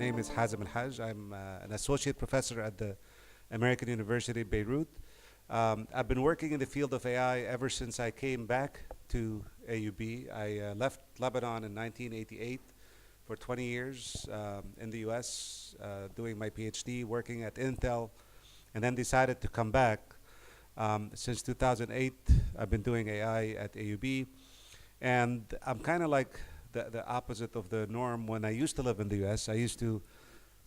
name is Hazem Hajj. I'm an associate professor at the American University of Beirut. I've been working in the field of AI ever since I came back to AUB. I left Lebanon in 1988 for 20 years in the US, doing my PhD, working at Intel, and then decided to come back. Since 2008, I've been doing AI at AUB, and I'm kind of like the opposite of the norm. When I used to live in the US, I used to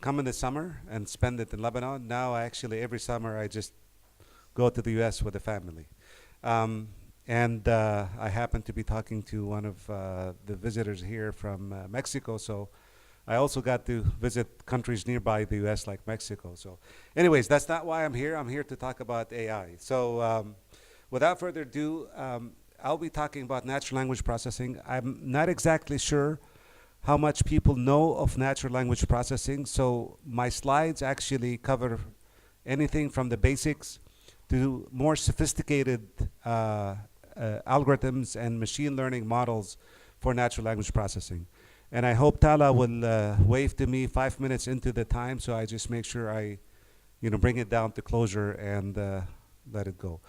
come in the summer and spend it in Lebanon. Now, every summer, I just go to the US with the family. I happen to be talking to one of the visitors here from Mexico, so I also got to visit countries nearby the US like Mexico. So anyways, that's not why I'm here. I'm here to talk about AI. So without further ado, I'll be talking about natural language processing. I'm not exactly sure how much people know of natural language processing, so my slides actually cover anything from the basics to more sophisticated algorithms and machine learning models for natural language processing. And I hope Tala will wave to me 5 minutes into the time, so I just make sure I bring it down to closure and let it go.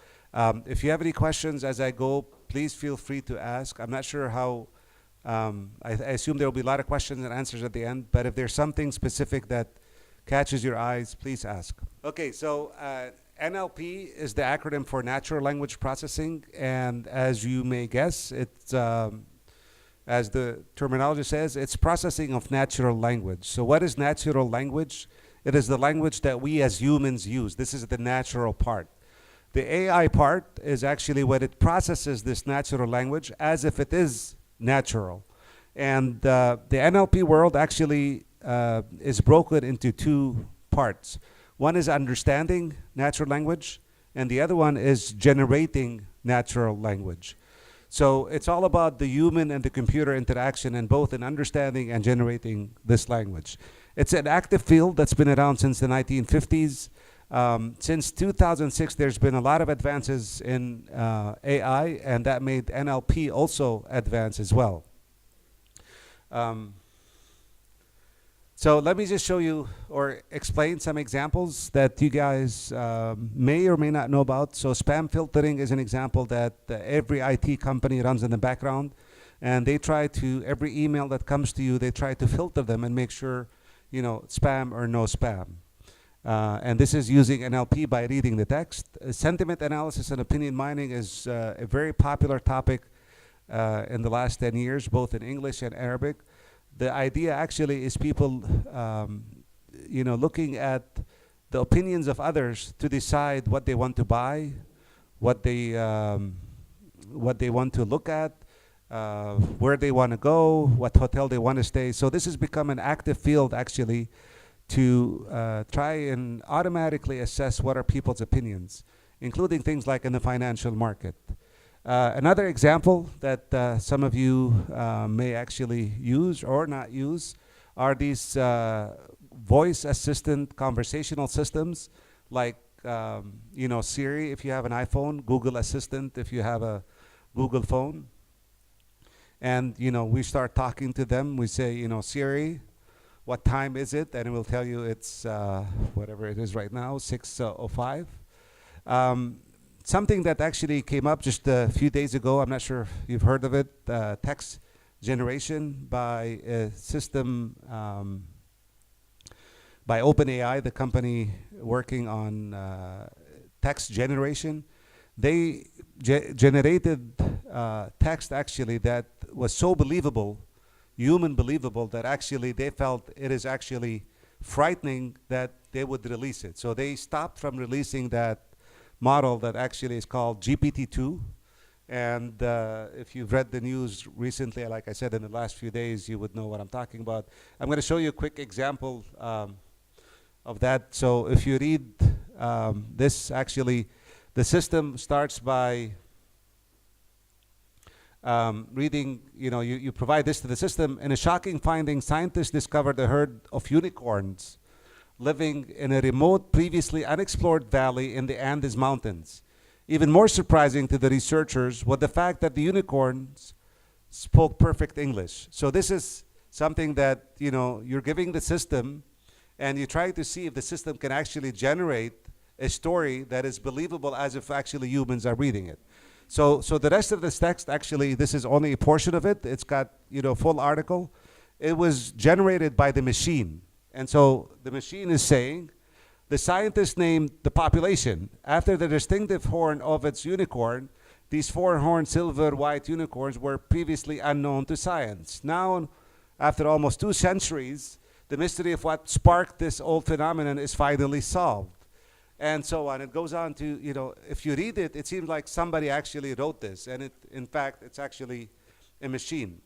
If you have any questions as I go, please feel free to ask. I'm not sure how, I assume there will be a lot of questions and answers at the end, but if there's something specific that catches your eyes, please ask. Okay, so NLP is the acronym for Natural Language Processing, and as you may guess, it's, as the terminology says, it's processing of natural language. So what is natural language? It is the language that we as humans use. This is the natural part. The AI part is actually when it processes this natural language as if it is natural. And the NLP world actually is broken into two parts. One is understanding natural language, and the other one is generating natural language. So it's all about the human and the computer interaction, and both in understanding and generating this language. It's an active field that's been around since the 1950s. Since 2006, there's been a lot of advances in AI, and that made NLP also advance as well. So let me just show you or explain some examples that you guys may or may not know about. So spam filtering is an example that every IT company runs in the background, and they try to, every email that comes to you, they try to filter them and make sure, spam or no spam. And this is using NLP by reading the text. Sentiment analysis and opinion mining is a very popular topic in the last 10 years, both in English and Arabic. The idea actually is people, looking at the opinions of others to decide what they want to buy, what they want to look at, where they want to go, what hotel they want to stay. So this has become an active field actually to try and automatically assess what are people's opinions, including things like in the financial market. Another example that some of you may actually use or not use are these voice assistant conversational systems like Siri if you have an iPhone, Google Assistant if you have a Google phone. And we start talking to them. We say, Siri, what time is it? And it will tell you it's whatever it is right now, 6:05. Something that actually came up just a few days ago, I'm not sure if you've heard of it, text generation by a system by OpenAI, the company working on text generation. They generated text actually that was so believable, human believable, that actually they felt it is actually frightening that they would release it. So they stopped from releasing that model that actually is called GPT-2. And if you've read the news recently, like I said, in the last few days, you would know what I'm talking about. I'm going to show you a quick example of that. So if you read this, actually, the system starts by reading, you provide this to the system. In a shocking finding, scientists discovered a herd of unicorns living in a remote, previously unexplored valley in the Andes Mountains. Even more surprising to the researchers was the fact that the unicorns spoke perfect English. So this is something that, you know, you're giving the system and you try to see if the system can actually generate a story that is believable as if actually humans are reading it. So the rest of this text, actually, this is only a portion of it. It's got, you know, full article. It was generated by the machine. And so the machine is saying, the scientist named the population after the distinctive horn of its unicorn. These four-horned silver white unicorns were previously unknown to science. Now, after almost 2 centuries, the mystery of what sparked this old phenomenon is finally solved. And so on. It goes on to, you know, if you read it, it seems like somebody actually wrote this. And in fact, it's actually a machine.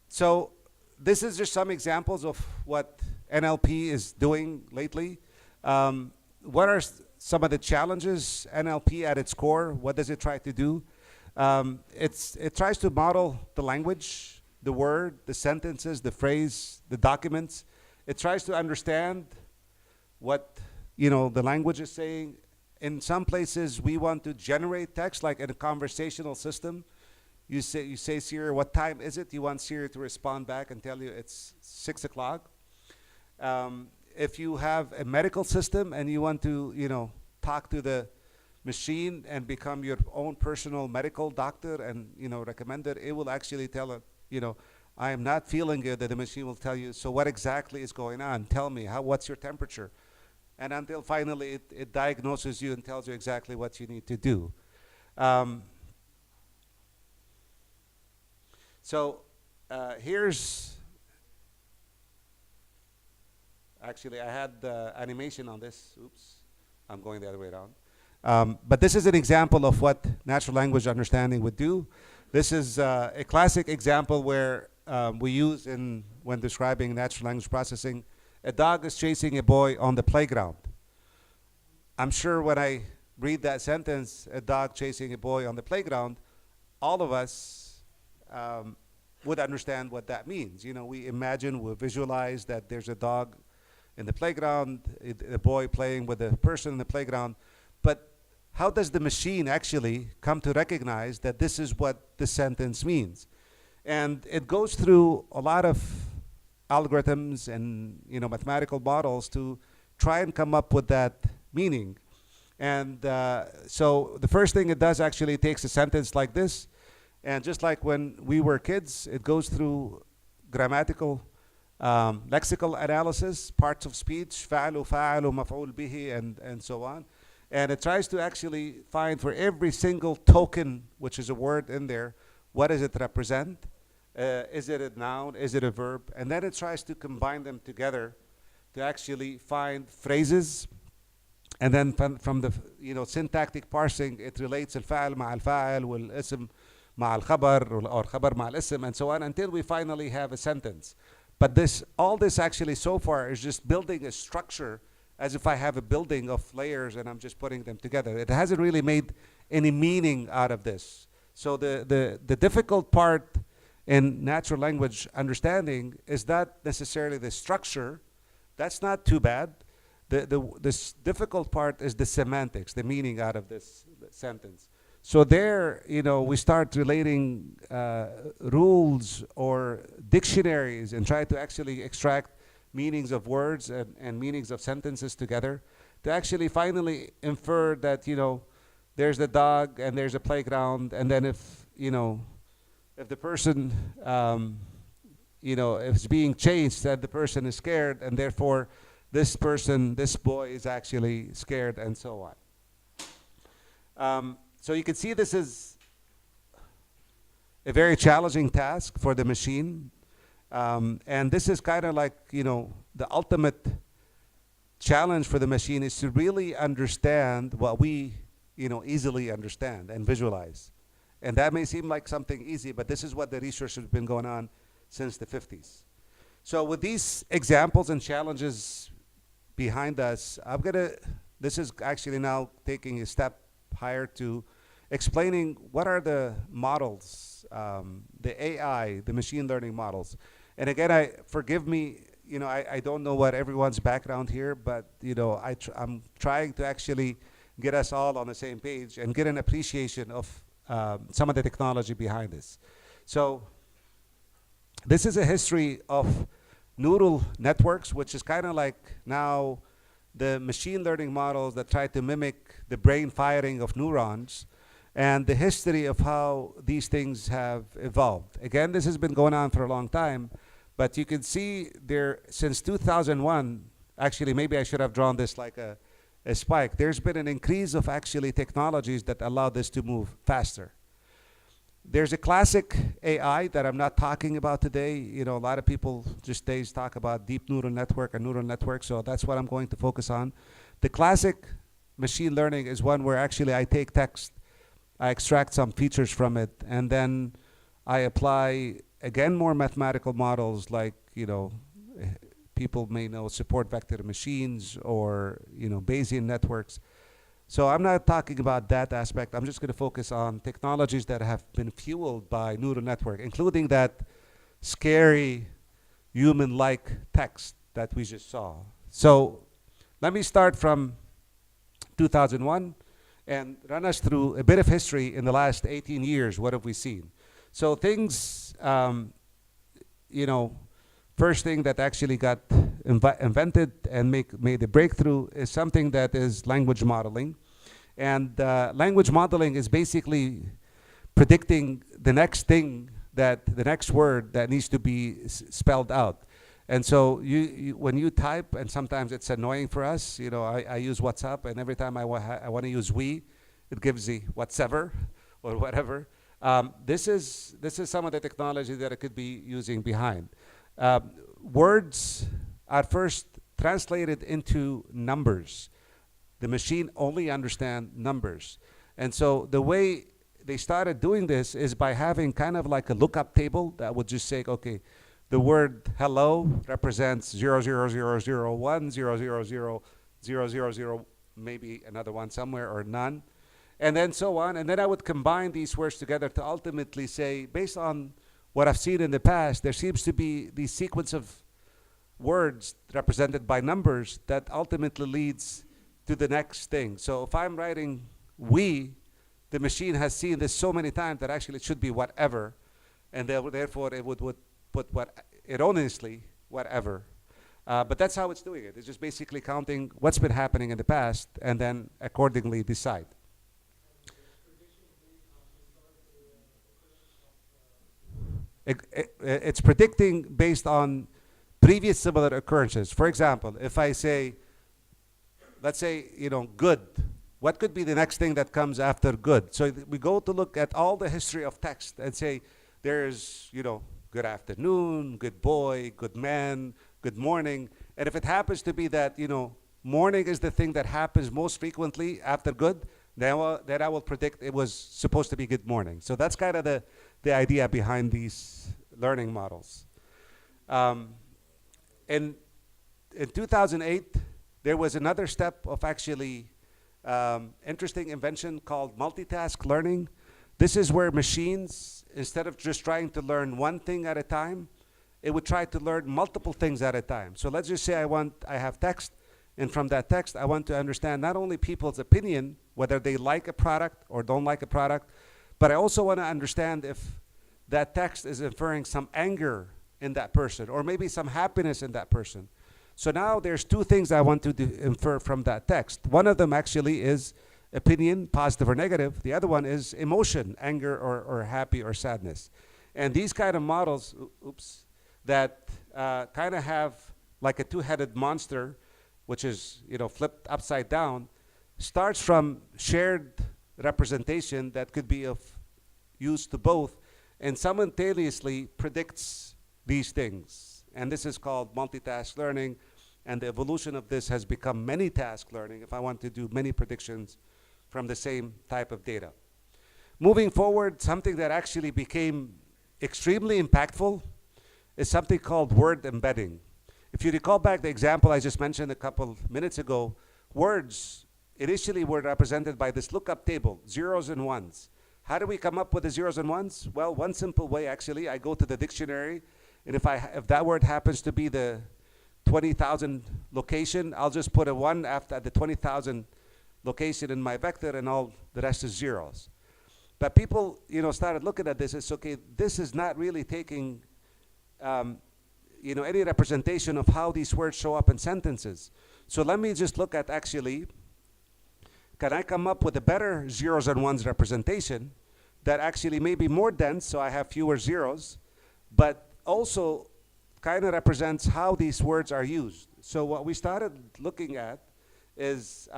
So this is just some examples of what NLP is doing lately. What are some of the challenges NLP at its core? What does it try to do? It tries to model the language, the word, the sentences, the phrase, the documents. It tries to understand what, you know, the language is saying. In some places, we want to generate text, like in a conversational system. You say Siri, what time is it? You want Siri to respond back and tell you it's 6 o'clock. If you have a medical system and you want to, you know, talk to the machine and become your own personal medical doctor and, you know, recommend it, it will actually tell it, you know, I am not feeling good. That the machine will tell you, so what exactly is going on? Tell me, what's your temperature? And until finally it diagnoses you and tells you exactly what you need to do. Here's, actually I had the animation on this. Oops, I'm going the other way around. But this is an example of what natural language understanding would do. This is a classic example where we use when describing natural language processing. A dog is chasing a boy on the playground. I'm sure when I read that sentence, a dog chasing a boy on the playground, all of us would understand what that means. You know, we imagine, we visualize that there's a dog in the playground, a boy playing with a person in the playground. But how does the machine actually come to recognize that this is what the sentence means? And it goes through a lot of algorithms and, you know, mathematical models to try and come up with that meaning. And so the first thing it does, actually, it takes a sentence like this, and just like when we were kids, it goes through grammatical, lexical analysis, parts of speech, فعل فاعل مفعول به, and so on. And it tries to actually find for every single token, which is a word in there, what does it represent? Is it a noun? Is it a verb? And then it tries to combine them together to actually find phrases. And then from the, you know, syntactic parsing, it relates الفاعل مع الفاعل والاسم مع الخبر or خبر مع الاسم and so on until we finally have a sentence. But all this actually so far is just building a structure as if I have a building of layers and I'm just putting them together. It hasn't really made any meaning out of this. So the difficult part in natural language understanding is not necessarily the structure. That's not too bad. This difficult part is the semantics, the meaning out of this sentence. So there, you know, we start relating rules or dictionaries and try to actually extract meanings of words and meanings of sentences together to actually finally infer that, you know, there's the dog and there's a playground, and then if, you know, if the person, you know, if it's being changed, that the person is scared, and therefore this person, this boy is actually scared, and so on. So you can see this is a very challenging task for the machine. And this is kind of like, you know, the ultimate challenge for the machine is to really understand what we, you know, easily understand and visualize. And that may seem like something easy, but this is what the research has been going on since the 50s. So with these examples and challenges behind us, this is actually now taking a step higher to explaining what are the models, the AI, the machine learning models. And again, forgive me, you know, I don't know what everyone's background here, but, you know, I'm trying to actually get us all on the same page and get an appreciation of some of the technology behind this. So This is a history of neural networks, which is kind of like now the machine learning models that try to mimic the brain firing of neurons, and the history of how these things have evolved. Again, this has been going on for a long time, but you can see there, since 2001, actually maybe I should have drawn this like a spike, there's been an increase of actually technologies that allow this to move faster. There's a classic AI that I'm not talking about today. You know, a lot of people just days talk about deep neural network and neural network, so that's what I'm going to focus on. The classic machine learning is one where actually I take text, I extract some features from it, and then I apply, again, more mathematical models like, you know, people may know support vector machines or, you know, Bayesian networks. So I'm not talking about that aspect. I'm just going to focus on technologies that have been fueled by neural network, including that scary human-like text that we just saw. So let me start from 2001 and run us through a bit of history in the last 18 years. What have we seen? So things, you know, first thing that actually got invented and made a breakthrough is something that is language modeling. And language modeling is basically predicting the next thing, that the next word that needs to be spelled out. And so when you type, and sometimes it's annoying for us, you know, I use WhatsApp, and every time I want to use we, it gives the whatsoever or whatever. This is some of the technology that it could be using behind. Words are first translated into numbers. The machine only understands numbers. And so the way they started doing this is by having kind of like a lookup table that would just say, okay, the word hello represents 00001, 000, maybe another one somewhere, or none, and then so on. And then I would combine these words together to ultimately say, based on what I've seen in the past, there seems to be the sequence of words represented by numbers that ultimately leads to the next thing. So if I'm writing we, the machine has seen this so many times that actually it should be whatever, and therefore it would put what erroneously whatever. But that's how it's doing it. It's just basically counting what's been happening in the past and then accordingly decide. It's predicting based on previous similar occurrences. For example, if I say, let's say, you know, good, what could be the next thing that comes after good? So we go to look at all the history of text and say, there's, you know, good afternoon, good boy, good man, good morning. And if it happens to be that, you know, morning is the thing that happens most frequently after good, then I will predict it was supposed to be good morning. So that's kind of the idea behind these learning models. In 2008, there was another step of actually interesting invention called multitask learning. This is where machines, instead of just trying to learn one thing at a time, it would try to learn multiple things at a time. So let's just say I have text, and from that text, I want to understand not only people's opinion, whether they like a product or don't like a product, but I also want to understand if that text is inferring some anger in that person, or maybe some happiness in that person. So now there's two things I want to infer from that text. One of them actually is opinion, positive or negative. The other one is emotion, anger or happy or sadness. And these kind of models, that kind of have like a two-headed monster, which is, you know, flipped upside down, starts from shared representation that could be of use to both, and simultaneously predicts these things. And this is called multitask learning, and the evolution of this has become many task learning if I want to do many predictions from the same type of data. Moving forward, something that actually became extremely impactful is something called word embedding. If you recall back the example I just mentioned a couple minutes ago, words initially were represented by this lookup table, zeros and ones. How do we come up with the zeros and ones? Well, one simple way actually, I go to the dictionary, and if that word happens to be the 20,000 location, I'll just put a 1 after the 20,000 location in my vector, and all the rest is zeros. But people, you know, started looking at this as, okay, this is not really taking any representation of how these words show up in sentences. So let me just look at actually, can I come up with a better zeros and ones representation that actually may be more dense, so I have fewer zeros, but also kind of represents how these words are used. So what we started looking at is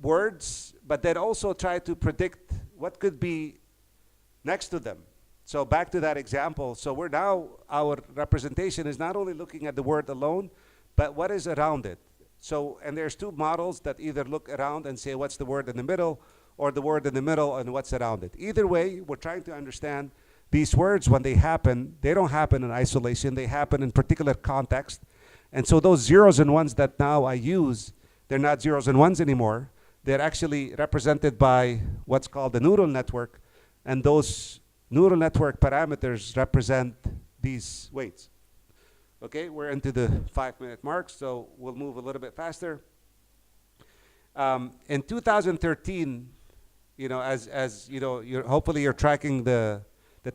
words, but then also try to predict what could be next to them. So back to that example. So we're now, our representation is not only looking at the word alone, but what is around it. So, and there's two models that either look around and say what's the word in the middle, or the word in the middle and what's around it. Either way, we're trying to understand these words when they happen. They don't happen in isolation. They happen in particular context. And so those zeros and ones that now I use, they're not zeros and ones anymore. They're actually represented by what's called the neural network. And those neural network parameters represent these weights. Okay, we're into the 5-minute mark, so we'll move a little bit faster. In 2013, as you know, hopefully you're tracking the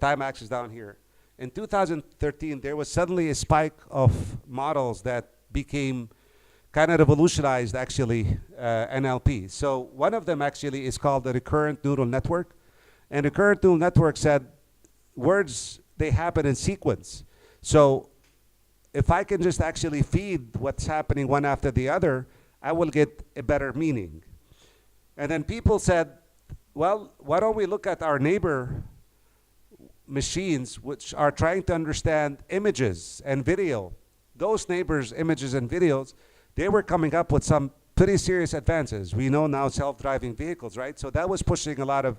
time axis down here. In 2013, there was suddenly a spike of models that became kind of revolutionized, actually, NLP. So one of them actually is called the recurrent neural network. And recurrent neural network said words, they happen in sequence. So if I can just actually feed what's happening one after the other, I will get a better meaning. And then people said, well, why don't we look at our neighbor machines, which are trying to understand images and video. Those neighbors' images and videos, they were coming up with some pretty serious advances. We know now self-driving vehicles, right? So that was pushing a lot of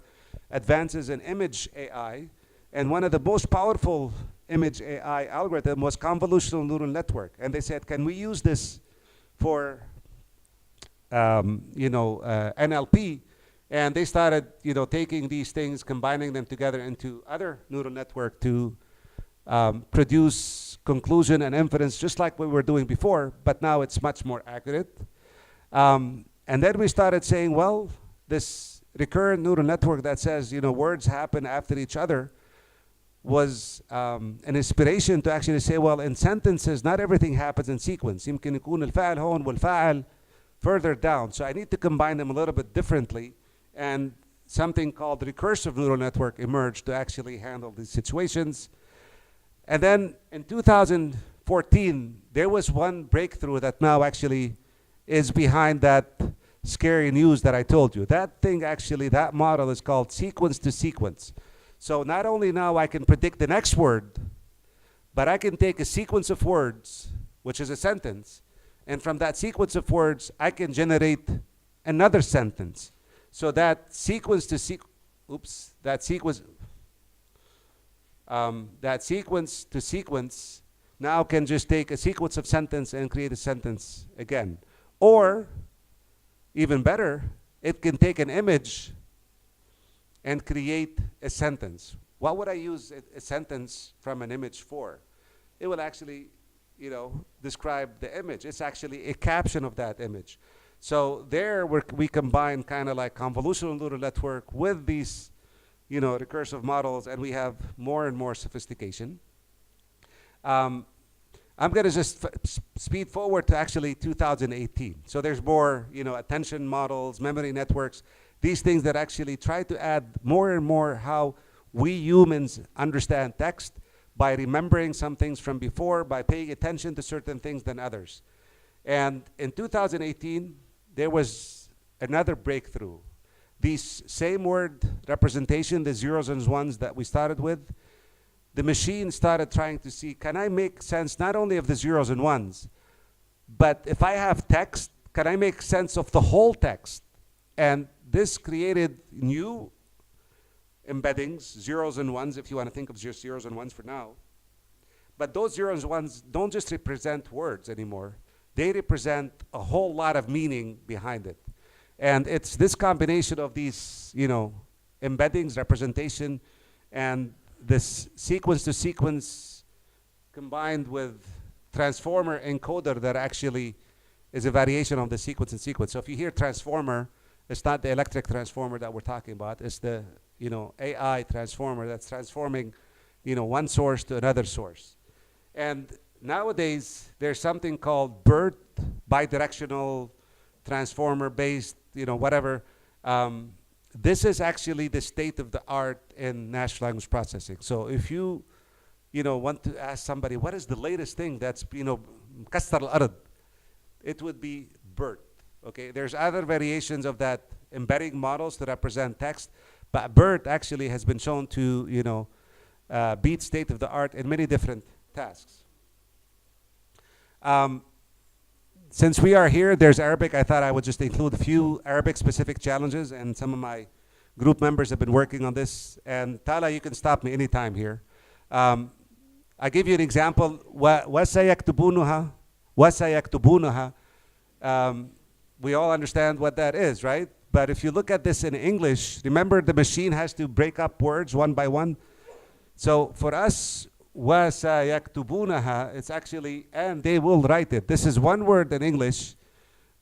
advances in image AI. And one of the most powerful image AI algorithm was convolutional neural network. And they said, can we use this for NLP? And they started taking these things, combining them together into other neural network to produce conclusion and inference, just like we were doing before, but now it's much more accurate. And then we started saying, well, this recurrent neural network that says words happen after each other was an inspiration to actually say, well, in sentences, not everything happens in sequence. يمكن يكون الفعل هون والفاعل further down. So I need to combine them a little bit differently. And something called recursive neural network emerged to actually handle these situations. And then in 2014, there was one breakthrough that now actually is behind that scary news that I told you. That thing actually, that model is called sequence to sequence. So not only now I can predict the next word, but I can take a sequence of words, which is a sentence, and from that sequence of words, I can generate another sentence. So that sequence to sequence now can just take a sequence of sentence and create a sentence again. Or, even better, it can take an image and create a sentence. What would I use a sentence from an image for? It will actually, describe the image. It's actually a caption of that image. So there we combine kind of like convolutional neural network with these, recursive models, and we have more and more sophistication. I'm going to just speed forward to actually 2018. So there's more, attention models, memory networks, these things that actually try to add more and more how we humans understand text by remembering some things from before, by paying attention to certain things than others. And in 2018, there was another breakthrough. These same word representation, the zeros and ones that we started with, the machine started trying to see, can I make sense not only of the zeros and ones, but if I have text, can I make sense of the whole text? And this created new embeddings, zeros and ones, if you want to think of just zeros and ones for now. But those zeros and ones don't just represent words anymore. They represent a whole lot of meaning behind it. And it's this combination of these, embeddings, representation, and this sequence to sequence combined with transformer encoder that actually is a variation of the sequence and sequence. So if you hear transformer, it's not the electric transformer that we're talking about. It's the, AI transformer that's transforming one source to another source. And nowadays, there's something called BERT, bidirectional, transformer-based, whatever. This is actually the state of the art in natural language processing. So if you, want to ask somebody, what is the latest thing that's, مكسر الأرض, it would be BERT. Okay, there's other variations of that, embedding models to represent text, but BERT actually has been shown to, beat state of the art in many different tasks. Since we are here, there's Arabic. I thought I would just include a few Arabic-specific challenges, and some of my group members have been working on this. And Tala, you can stop me anytime here. I give you an example. وَسَيَكْتُبُونَهَا وَسَيَكْتُبُونَهَا. We all understand what that is, right? But if you look at this in English, remember the machine has to break up words one by one. So for us, وَسَيَكْتُبُونَهَا, it's actually, and they will write it. This is one word in English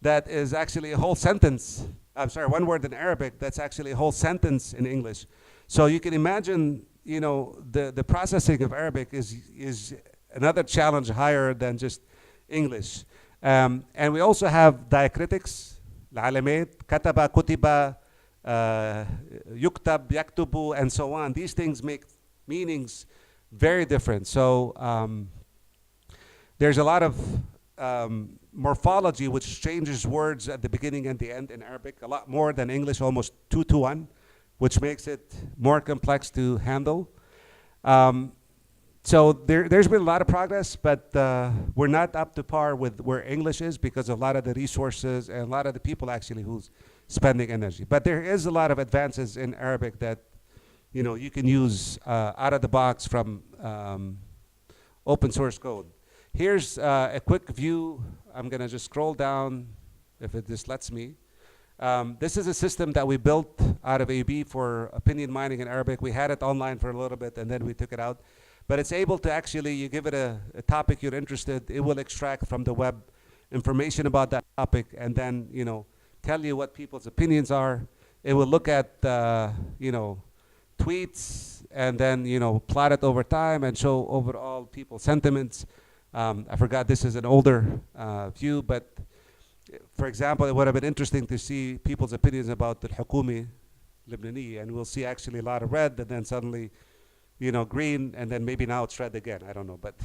that is actually a whole sentence. I'm sorry, one word in Arabic that's actually a whole sentence in English. So you can imagine, the processing of Arabic is another challenge higher than just English. And we also have diacritics, العلامات, كتب, كتب, يكتب, يكتب, and so on. These things make meanings very different. So there's a lot of morphology which changes words at the beginning and the end in Arabic, a lot more than English, almost 2-to-1, which makes it more complex to handle. So there's been a lot of progress, but we're not up to par with where English is because of a lot of the resources and a lot of the people actually who's spending energy. But there is a lot of advances in Arabic that you can use out of the box from open source code. Here's a quick view. I'm going to just scroll down if it just lets me. This is a system that we built out of AUB for opinion mining in Arabic. We had it online for a little bit and then we took it out. But it's able to actually, you give it a topic you're interested, it will extract from the web information about that topic and then, tell you what people's opinions are. It will look at, tweets and then, plot it over time and show overall people's sentiments. I forgot this is an older view, but for example, it would have been interesting to see people's opinions about the Hukumi Lebanese, and we'll see actually a lot of red and then suddenly, green, and then maybe now it's red again, I don't know, but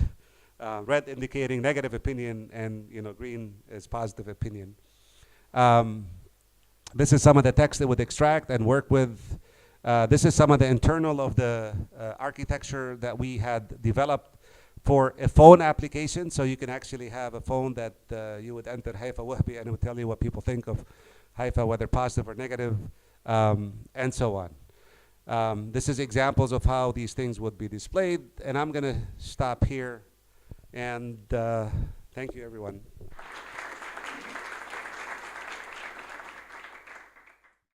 red indicating negative opinion and, green is positive opinion. This is some of the text it would extract and work with. This is some of the internal of the architecture that we had developed for a phone application. So you can actually have a phone that you would enter Haifa Wahbi and it would tell you what people think of Haifa, whether positive or negative, and so on. This is examples of how these things would be displayed. And I'm going to stop here. And thank you, everyone.